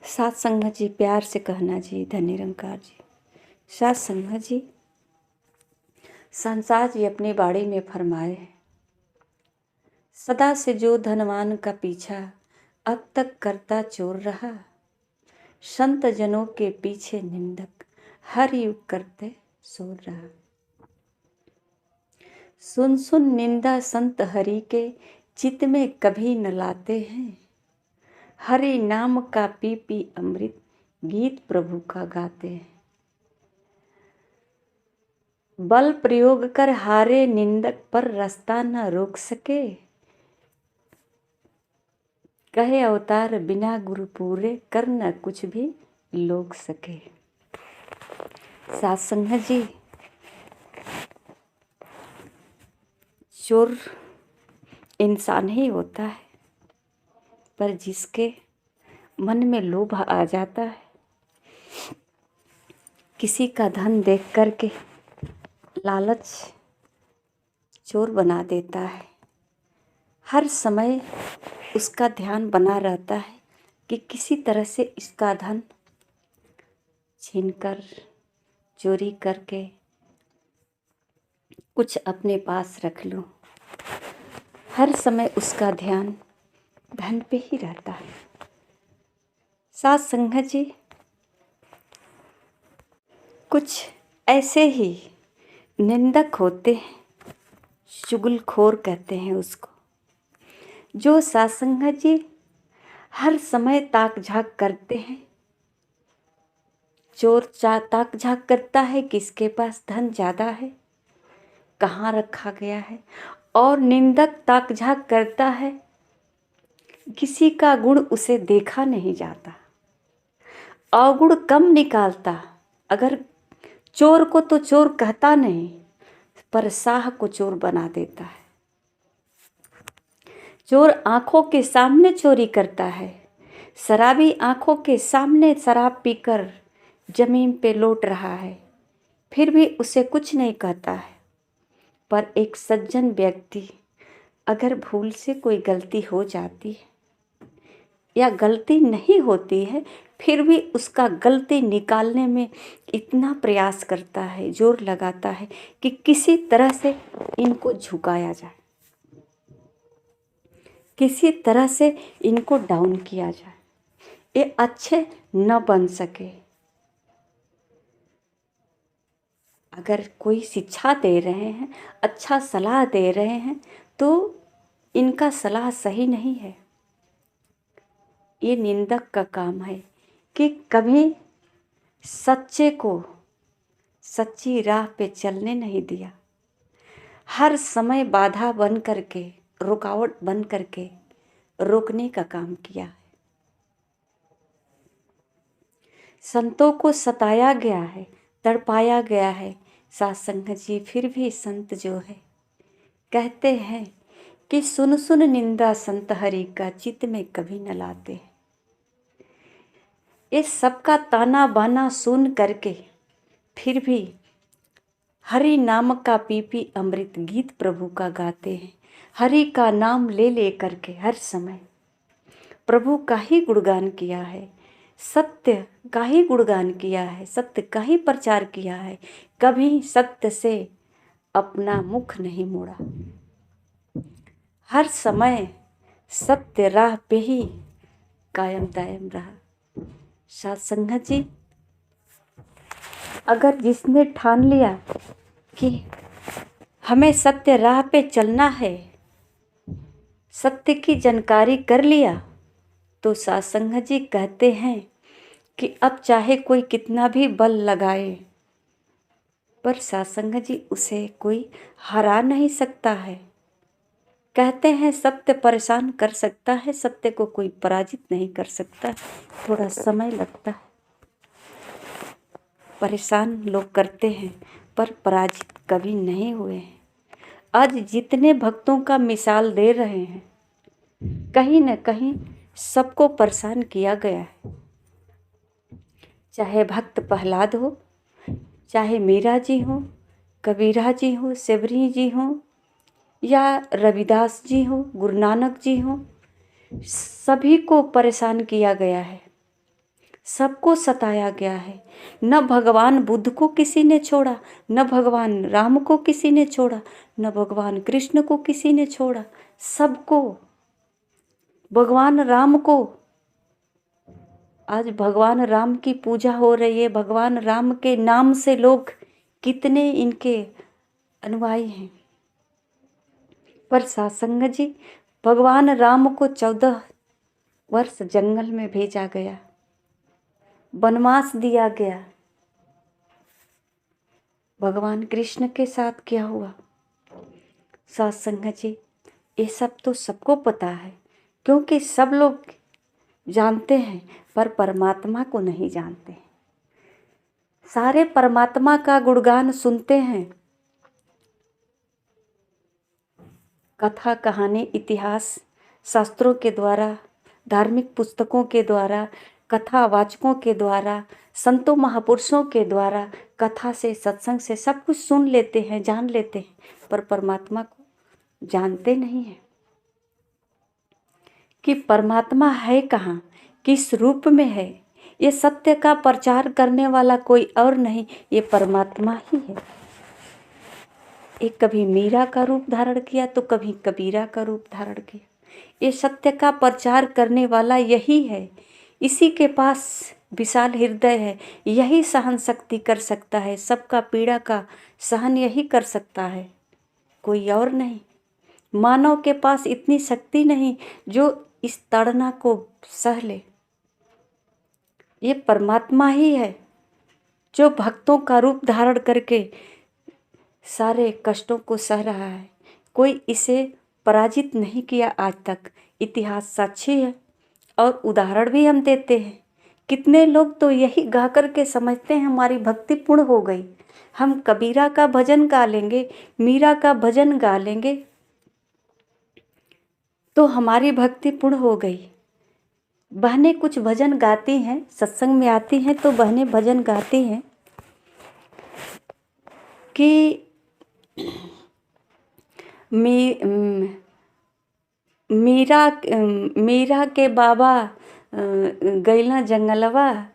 सात संगत जी, प्यार से कहना जी, धन निरंकार जी। सात संगत जी, संसार जी अपनी बाड़ी में फरमाए, सदा से जो धनवान का पीछा अब तक करता चोर रहा, संत जनों के पीछे निंदक हर युग करते सोर रहा। सुन सुन निंदा संत हरि के चित में कभी न लाते हैं, हरि नाम का पी पी अमृत गीत प्रभु का गाते हैं। बल प्रयोग कर हारे निंदक पर रास्ता न रोक सके, कहे अवतार बिना गुरु पूरे कर न कुछ भी लोग सके। सात संगत जी, चोर इंसान ही होता है, पर जिसके मन में लोभ आ जाता है, किसी का धन देख करके लालच चोर बना देता है। हर समय उसका ध्यान बना रहता है कि किसी तरह से इसका धन छीनकर चोरी करके कुछ अपने पास रख लूं। हर समय उसका ध्यान धन पे ही रहता है। सात संगत जी, कुछ ऐसे ही निंदक होते हैं, चुगलखोर कहते हैं उसको, जो सात संगत जी हर समय ताक झाक करते हैं। चोर ताक झाक करता है किसके पास धन ज़्यादा है, कहाँ रखा गया है, और निंदक ताक झाक करता है किसी का गुण उसे देखा नहीं जाता, अवगुण कम निकालता। अगर चोर को तो चोर कहता नहीं, पर साह को चोर बना देता है। चोर आंखों के सामने चोरी करता है, शराबी आंखों के सामने शराब पीकर जमीन पे लौट रहा है, फिर भी उसे कुछ नहीं कहता है। पर एक सज्जन व्यक्ति अगर भूल से कोई गलती हो जाती है या गलती नहीं होती है, फिर भी उसका गलती निकालने में इतना प्रयास करता है, जोर लगाता है कि किसी तरह से इनको झुकाया जाए, किसी तरह से इनको डाउन किया जाए, ये अच्छे न बन सके। अगर कोई शिक्षा दे रहे हैं, अच्छा सलाह दे रहे हैं, तो इनका सलाह सही नहीं है। ये निंदक का काम है कि कभी सच्चे को सच्ची राह पे चलने नहीं दिया, हर समय बाधा बन करके, रुकावट बन करके रोकने का काम किया है। संतों को सताया गया है, तड़पाया गया है। सात संगत जी, फिर भी संत जो है कहते हैं कि सुन सुन निंदा संत हरि का चित्त में कभी न लाते। ये सबका ताना बाना सुन करके फिर भी हरि नाम का पी पी अमृत गीत प्रभु का गाते हैं। हरि का नाम ले ले करके हर समय प्रभु का ही गुणगान किया है, सत्य का ही गुणगान किया है, सत्य का ही प्रचार किया है। कभी सत्य से अपना मुख नहीं मोड़ा, हर समय सत्य राह पे ही कायम दायम रहा। सात संगत जी, अगर जिसने ठान लिया कि हमें सत्य राह पे चलना है, सत्य की जानकारी कर लिया, तो सात संगत जी कहते हैं कि अब चाहे कोई कितना भी बल लगाए, पर सात संगत जी उसे कोई हरा नहीं सकता है। कहते हैं सत्य परेशान कर सकता है, सत्य को कोई पराजित नहीं कर सकता, थोड़ा समय लगता है। परेशान लोग करते हैं पर पराजित कभी नहीं हुए हैं। आज जितने भक्तों का मिसाल दे रहे हैं, कहीं न कहीं सबको परेशान किया गया है। चाहे भक्त प्रहलाद हो, चाहे मीरा जी हो, कबीरा जी हो, सेवरी जी हो, या रविदास जी हो, गुरु नानक जी हो, सभी को परेशान किया गया है। सबको सताया गया है। न भगवान बुद्ध को किसी ने छोड़ा, न भगवान राम को किसी ने छोड़ा, न भगवान कृष्ण को किसी ने छोड़ा। सबको, भगवान राम को, आज भगवान राम की पूजा हो रही है। भगवान राम के नाम से लोग कितने इनके अनुयायी हैं। पर सत्संग जी, भगवान राम को 14 वर्ष जंगल में भेजा गया, वनवास दिया गया। भगवान कृष्ण के साथ क्या हुआ सत्संग जी, ये सब तो सबको पता है, क्योंकि सब लोग जानते हैं, पर परमात्मा को नहीं जानते। सारे परमात्मा का गुणगान सुनते हैं, कथा कहानी इतिहास शास्त्रों के द्वारा, धार्मिक पुस्तकों के द्वारा, कथावाचकों के द्वारा, संतों महापुरुषों के द्वारा, कथा से सत्संग से सब कुछ सुन लेते हैं, जान लेते हैं, पर परमात्मा को जानते नहीं हैं कि परमात्मा है कहाँ, किस रूप में है। ये सत्य का प्रचार करने वाला कोई और नहीं, ये परमात्मा ही है। एक कभी मीरा का रूप धारण किया तो कभी कबीरा का रूप धारण किया। ये सत्य का प्रचार करने वाला यही है, इसी के पास विशाल हृदय है, यही सहन शक्ति कर सकता है, सबका पीड़ा का सहन यही कर सकता है, कोई और नहीं। मानव के पास इतनी शक्ति नहीं जो इस ताड़ना को सह ले। ये परमात्मा ही है जो भक्तों का रूप धारण करके सारे कष्टों को सह रहा है। कोई इसे पराजित नहीं किया आज तक, इतिहास साक्षी है और उदाहरण भी हम देते हैं। कितने लोग तो यही गा कर के समझते हैं हमारी भक्ति पूर्ण हो गई। हम कबीरा का भजन गा लेंगे, मीरा का भजन गा लेंगे तो हमारी भक्ति पूर्ण हो गई। बहनें कुछ भजन गाती हैं, सत्संग में आती हैं तो बहनें भजन गाती हैं कि मीरा के बाबा गैला जंगलवा,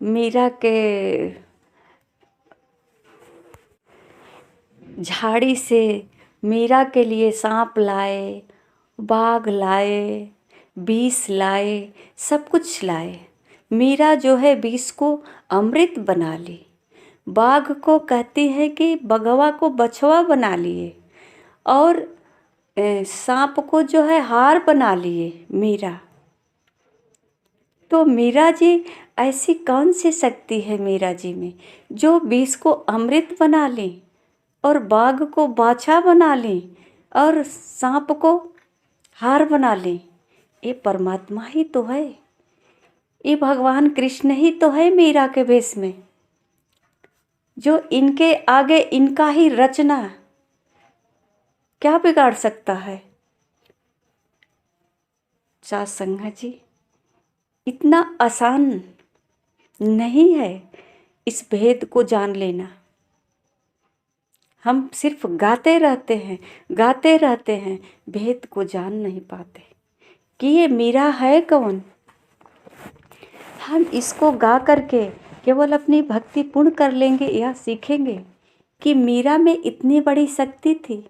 मीरा के झाड़ी से मीरा के लिए सांप लाए, बाघ लाए, विष लाए, सब कुछ लाए। मीरा जो है विष को अमृत बना ली, बाघ को कहती है कि बगवा को बछवा बना लिए, और सांप को जो है हार बना लिए मीरा। तो मीरा जी, ऐसी कौन सी शक्ति है मीरा जी में जो विष को अमृत बना ले और बाघ को बाछा बना ले और सांप को हार बना ले। ये परमात्मा ही तो है, ये भगवान कृष्ण ही तो है मीरा के वेश में, जो इनके आगे इनका ही रचना क्या बिगाड़ सकता है। सत्संग जी, इतना आसान नहीं है इस भेद को जान लेना। हम सिर्फ गाते रहते हैं, भेद को जान नहीं पाते कि ये मीरा है कौन। हम इसको गा करके केवल अपनी भक्ति पूर्ण कर लेंगे या सीखेंगे कि मीरा में इतनी बड़ी शक्ति थी,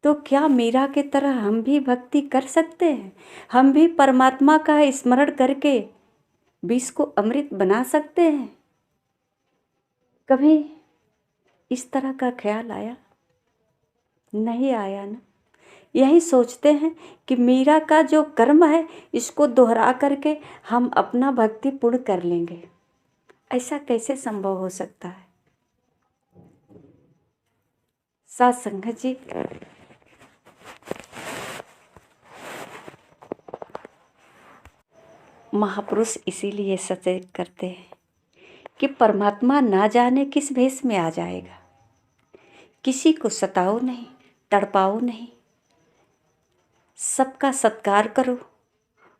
तो क्या मीरा के तरह हम भी भक्ति कर सकते हैं? हम भी परमात्मा का स्मरण करके विष को अमृत बना सकते हैं? कभी इस तरह का ख्याल आया? नहीं आया ना। यही सोचते हैं कि मीरा का जो कर्म है इसको दोहरा करके हम अपना भक्ति पूर्ण कर लेंगे। ऐसा कैसे संभव हो सकता है? सत्संग जी, महापुरुष इसीलिए सचेत करते हैं कि परमात्मा ना जाने किस भेष में आ जाएगा। किसी को सताओ नहीं, तड़पाओ नहीं, सबका सत्कार करो,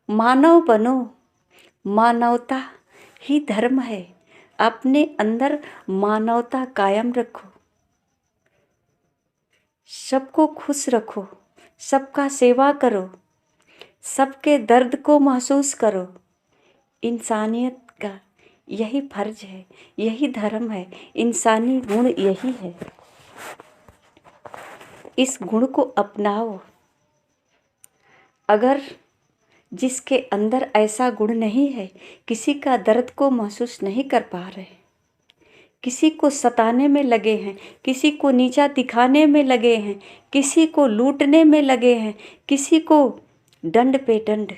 मानव बनो। मानवता ही धर्म है, अपने अंदर मानवता कायम रखो, सबको खुश रखो, सबका सेवा करो, सबके दर्द को महसूस करो। इंसानियत का यही फर्ज है, यही धर्म है, इंसानी गुण यही है। इस गुण को अपनाओ। अगर जिसके अंदर ऐसा गुण नहीं है, किसी का दर्द को महसूस नहीं कर पा रहे, किसी को सताने में लगे हैं, किसी को नीचा दिखाने में लगे हैं, किसी को लूटने में लगे हैं, किसी को दंड पे दंड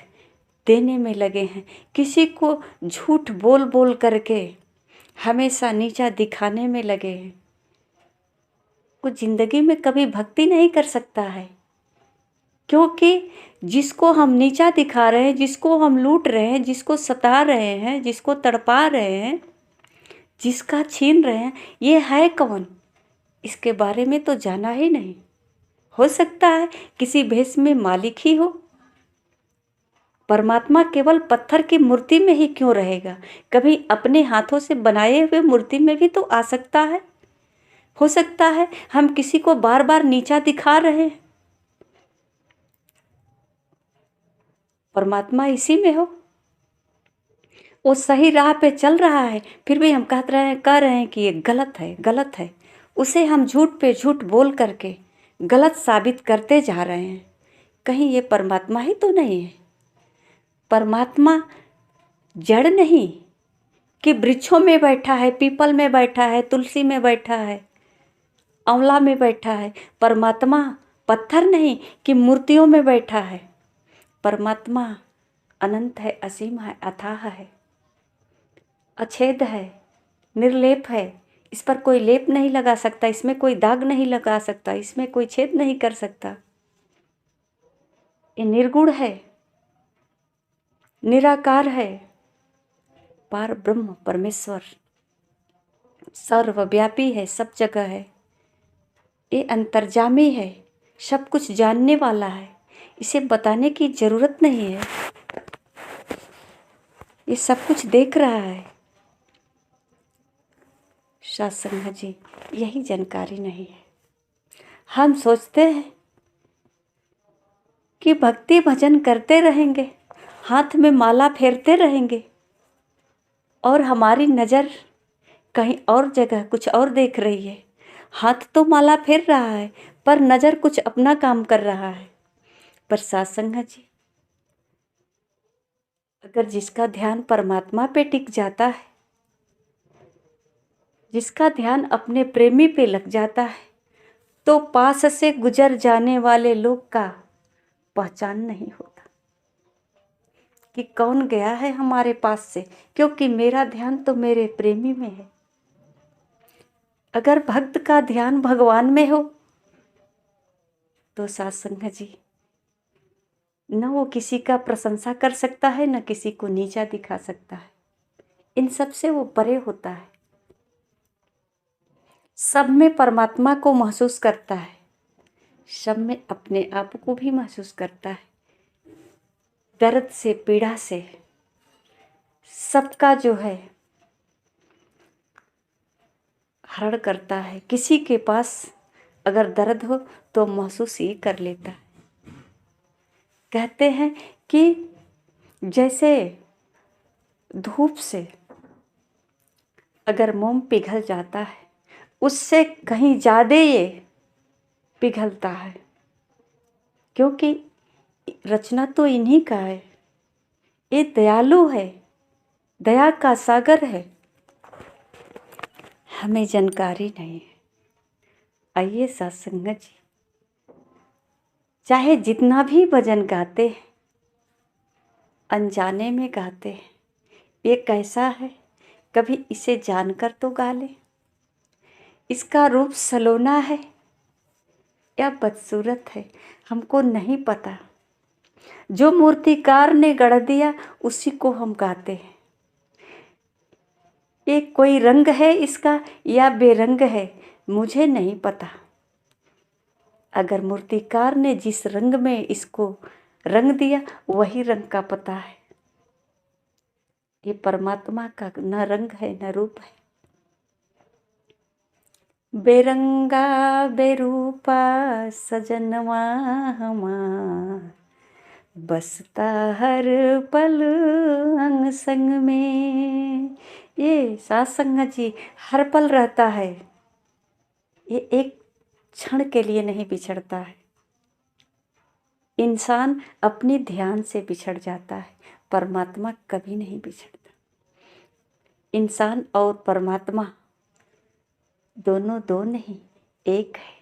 देने में लगे हैं, किसी को झूठ बोल बोल करके हमेशा नीचा दिखाने में लगे हैं, वो जिंदगी में कभी भक्ति नहीं कर सकता है। क्योंकि जिसको हम नीचा दिखा रहे हैं, जिसको हम लूट रहे हैं, जिसको सता रहे हैं, जिसको तड़पा रहे हैं, जिसका छीन रहे हैं, ये है कौन, इसके बारे में तो जाना ही नहीं। हो सकता है किसी भेष में मालिक ही हो। परमात्मा केवल पत्थर की मूर्ति में ही क्यों रहेगा, कभी अपने हाथों से बनाए हुए मूर्ति में भी तो आ सकता है। हो सकता है हम किसी को बार बार नीचा दिखा रहे हैं, परमात्मा इसी में हो। वो सही राह पे चल रहा है, फिर भी हम कह रहे हैं कि ये गलत है, गलत है। उसे हम झूठ पे झूठ बोल करके गलत साबित करते जा रहे हैं। कहीं ये परमात्मा ही तो नहीं है। परमात्मा जड़ नहीं कि वृक्षों में बैठा है, पीपल में बैठा है, तुलसी में बैठा है, आंवला में बैठा है। परमात्मा पत्थर नहीं कि मूर्तियों में बैठा है। परमात्मा अनंत है, असीम है, अथाह है, अछेद है, निर्लेप है। इस पर कोई लेप नहीं लगा सकता, इसमें कोई दाग नहीं लगा सकता, इसमें कोई छेद नहीं कर सकता। ये निर्गुण है, निराकार है, पार ब्रह्म परमेश्वर सर्वव्यापी है, सब जगह है। ये अंतर्जामी है, सब कुछ जानने वाला है, इसे बताने की जरूरत नहीं है। ये सब कुछ देख रहा है। सत्संग जी, यही जानकारी नहीं है। हम सोचते हैं कि भक्ति भजन करते रहेंगे, हाथ में माला फेरते रहेंगे और हमारी नज़र कहीं और जगह कुछ और देख रही है। हाथ तो माला फेर रहा है पर नज़र कुछ अपना काम कर रहा है। पर सत्संग जी, अगर जिसका ध्यान परमात्मा पे टिक जाता है, जिसका ध्यान अपने प्रेमी पे लग जाता है, तो पास से गुजर जाने वाले लोग का पहचान नहीं होता कि कौन गया है हमारे पास से, क्योंकि मेरा ध्यान तो मेरे प्रेमी में है। अगर भक्त का ध्यान भगवान में हो तो सत्संग जी, न वो किसी का प्रशंसा कर सकता है, न किसी को नीचा दिखा सकता है। इन सब से वो परे होता है। सब में परमात्मा को महसूस करता है, सब में अपने आप को भी महसूस करता है। दर्द से, पीड़ा से सबका जो है हरण करता है। किसी के पास अगर दर्द हो तो महसूस ही कर लेता है। कहते हैं कि जैसे धूप से अगर मोम पिघल जाता है, उससे कहीं ज़्यादा ये पिघलता है, क्योंकि रचना तो इन्हीं का है। ये दयालु है, दया का सागर है। हमें जानकारी नहीं है। आइए सत्संग जी, चाहे जितना भी भजन गाते हैं, अनजाने में गाते हैं, ये कैसा है, कभी इसे जानकर तो गा ले। इसका रूप सलोना है या बदसूरत है, हमको नहीं पता। जो मूर्तिकार ने गढ़ दिया उसी को हम गाते हैं। ये कोई रंग है इसका या बेरंग है, मुझे नहीं पता। अगर मूर्तिकार ने जिस रंग में इसको रंग दिया वही रंग का पता है। ये परमात्मा का न रंग है न रूप है। बेरंगा बेरूपा सजनवा हमार, बसता हर पल अंग संग में। ये साथ संगत जी हर पल रहता है, ये एक क्षण के लिए नहीं बिछड़ता है। इंसान अपने ध्यान से बिछड़ जाता है, परमात्मा कभी नहीं बिछड़ता। इंसान और परमात्मा दोनों दो नहीं, एक है,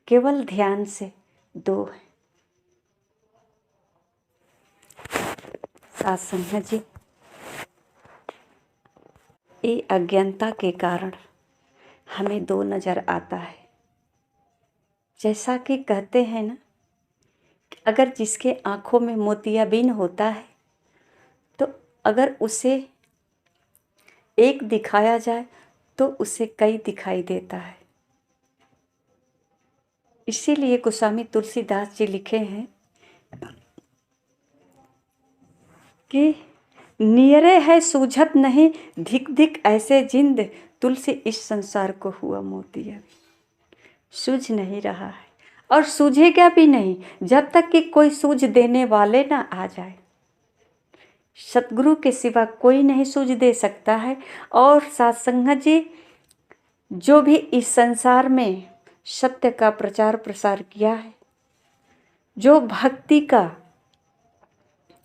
केवल ध्यान से दो है। साथ संगत जी, ये अज्ञानता के कारण हमें दो नज़र आता है। जैसा कि कहते हैं ना, अगर जिसके आँखों में मोतियाबिंद होता है तो अगर उसे एक दिखाया जाए तो उसे कई दिखाई देता है। इसीलिए गोस्वामी तुलसीदास जी लिखे हैं कि नियरे है सूझत नहीं, धिक धिक ऐसे जिंद, तुलसी इस संसार को हुआ मोतिया। सूझ नहीं रहा है और सूझेगा भी नहीं जब तक कि कोई सूझ देने वाले ना आ जाए। सतगुरु के सिवा कोई नहीं सूझ दे सकता है। और साथ संगत जी, जो भी इस संसार में सत्य का प्रचार प्रसार किया है, जो भक्ति का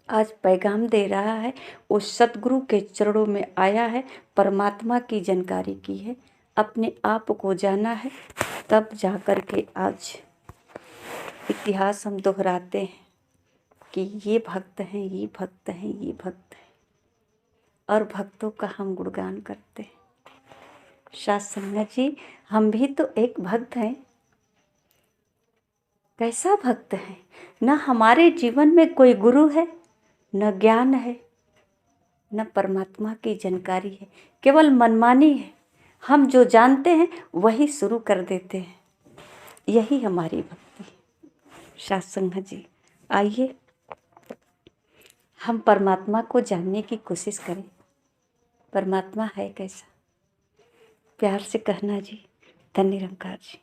आज पैगाम दे रहा है, वो सतगुरु के चरणों में आया है, परमात्मा की जानकारी की है, अपने आप को जाना है, तब जाकर के आज इतिहास हम दोहराते हैं कि ये भक्त हैं, ये भक्त हैं, ये भक्त हैं, और भक्तों का हम गुणगान करते हैं। साथ संगत जी, हम भी तो एक भक्त हैं। कैसा भक्त है? न हमारे जीवन में कोई गुरु है, न ज्ञान है, न परमात्मा की जानकारी है, केवल मनमानी है। हम जो जानते हैं वही शुरू कर देते हैं, यही हमारी भक्ति है। साथ संगत जी, आइए हम परमात्मा को जानने की कोशिश करें। परमात्मा है कैसा? प्यार से कहना जी। धन्य निरंकार जी।